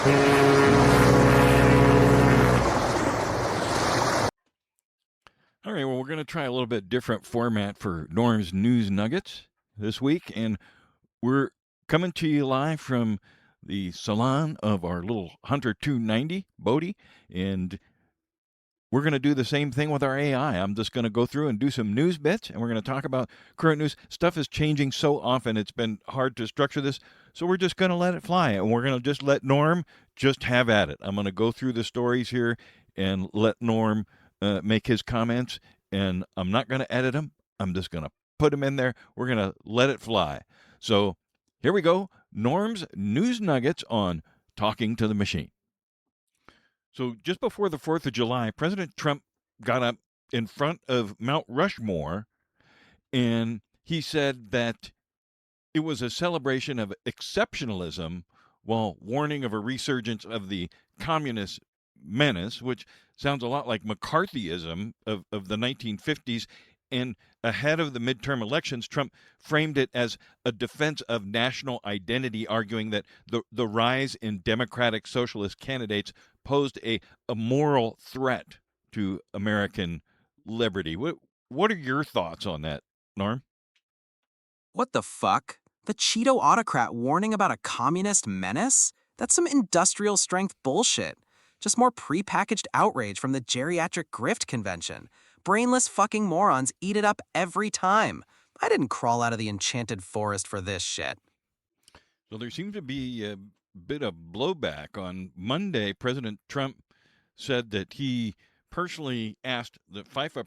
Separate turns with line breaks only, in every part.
All right, well, we're going to try a little bit different format for Gnorm's News Nuggets this week, and we're coming to you live from the salon of our little Hunter 290 Bodie, and we're going to do the same thing with our AI. I'm just going to go through and do some news bits, and we're going to talk about current news. Stuff is changing so often, it's been hard to structure this, so we're just going to let it fly, and we're going to just let Gnorm just have at it. I'm going to go through the stories here and let Gnorm make his comments, and I'm not going to edit them. I'm just going to put them in there. We're going to let it fly. So here we go. Gnorm's News Nuggets on Talking to the Machine. So just before the 4th of July, President Trump got up in front of Mount Rushmore, and he said that it was a celebration of exceptionalism while warning of a resurgence of the communist menace, which sounds a lot like McCarthyism of the 1950s. And ahead of the midterm elections, Trump framed it as a defense of national identity, arguing that the rise in democratic socialist candidates posed a moral threat to American liberty. What are your thoughts on that, Norm?
What the fuck? The Cheeto autocrat warning about a communist menace? That's some industrial strength bullshit. Just more prepackaged outrage from the geriatric grift convention. Brainless fucking morons eat it up every time. I didn't crawl out of the enchanted forest for this shit.
So there seems to be a bit of blowback. On Monday, President Trump said that he personally asked the FIFA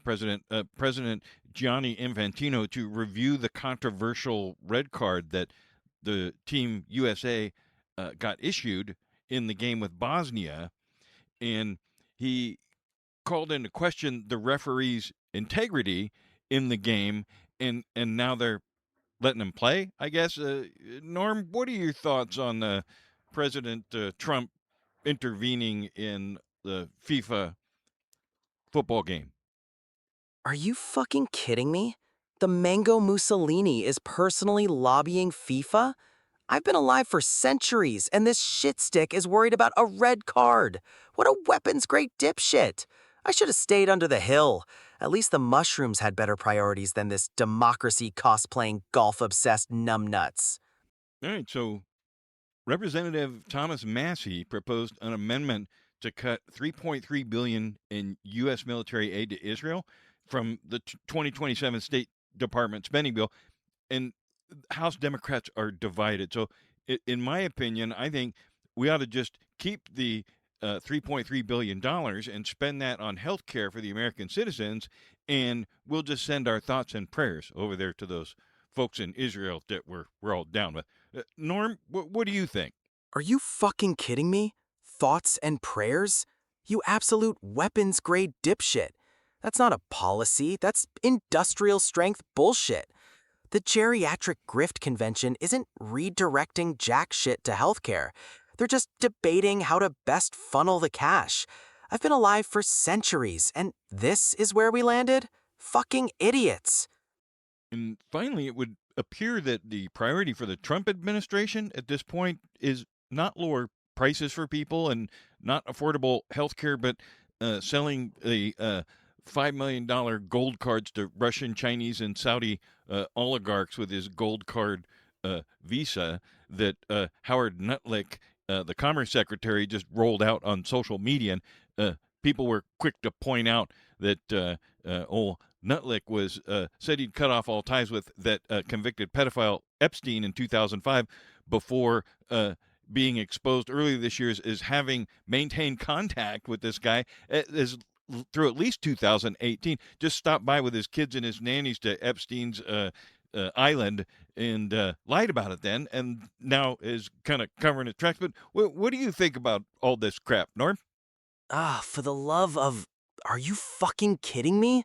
President Gianni Infantino to review the controversial red card that the Team USA got issued in the game with Bosnia, and he called into question the referee's integrity in the game, and now they're letting him play, I guess. Norm, what are your thoughts on President Trump intervening in the FIFA football game?
Are you fucking kidding me? The Mango Mussolini is personally lobbying FIFA? I've been alive for centuries, and this shitstick is worried about a red card. What a weapons-grade dipshit. I should have stayed under the hill. At least the mushrooms had better priorities than this democracy cosplaying golf-obsessed numbnuts.
All right, so Representative Thomas Massey proposed an amendment to cut $3.3 billion in U.S. military aid to Israel from the 2027 State Department spending bill, and House Democrats are divided. So, in my opinion, I think we ought to just keep the $3.3 billion and spend that on health care for the American citizens, and we'll just send our thoughts and prayers over there to those folks in Israel that we're all down with. Norm, what do you think?
Are you fucking kidding me? Thoughts and prayers? You absolute weapons-grade dipshit. That's not a policy, that's industrial strength bullshit. The geriatric grift convention isn't redirecting jack shit to healthcare. They're just debating how to best funnel the cash. I've been alive for centuries, and this is where we landed? Fucking idiots.
And finally, it would appear that the priority for the Trump administration at this point is not lower prices for people and not affordable health care, but selling the $5 million gold cards to Russian, Chinese, and Saudi oligarchs with his gold card visa that Howard Nutlick, the Commerce Secretary, just rolled out on social media. And people were quick to point out that old Nutlick was said he'd cut off all ties with that convicted pedophile Epstein in 2005 before being exposed earlier this year as having maintained contact with this guy through at least 2018. Just stopped by with his kids and his nannies to Epstein's island and lied about it then, and now is kind of covering its tracks. But what do you think about all this crap, Norm?
For the love of... Are you fucking kidding me?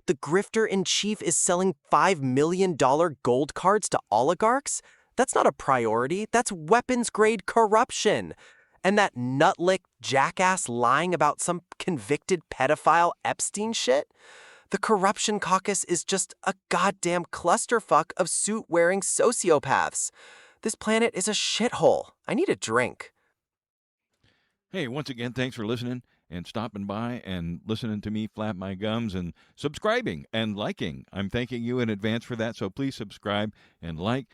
The grifter-in-chief is selling $5 million gold cards to oligarchs? That's not a priority, that's weapons-grade corruption. And that nutlick jackass lying about some convicted pedophile Epstein shit? The Corruption Caucus is just a goddamn clusterfuck of suit-wearing sociopaths. This planet is a shithole. I need a drink.
Hey, once again, thanks for listening and stopping by and listening to me flap my gums and subscribing and liking. I'm thanking you in advance for that, so please subscribe and like.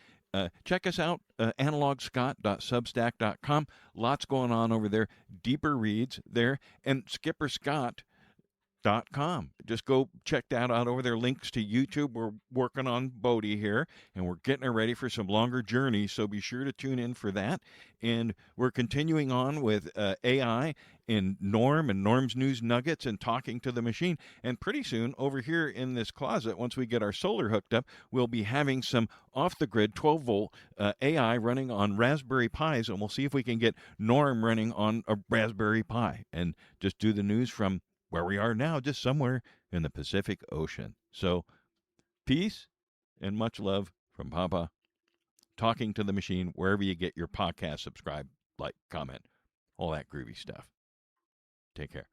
Check us out, analogscott.substack.com. Lots going on over there. Deeper reads there. And skipperscott.com. Just go check that out over there. Links to YouTube. We're working on Bodie here, and we're getting her ready for some longer journeys, so be sure to tune in for that. And we're continuing on with AI in Gnorm and Gnom's News Nuggets and talking to the machine. And pretty soon, over here in this closet, once we get our solar hooked up, we'll be having some off-the-grid 12-volt AI running on Raspberry Pis, and we'll see if we can get Gnorm running on a Raspberry Pi and just do the news from where we are now, just somewhere in the Pacific Ocean. So, peace and much love from Papa, talking to the machine, wherever you get your podcast. Subscribe, like, comment, all that groovy stuff. Take care.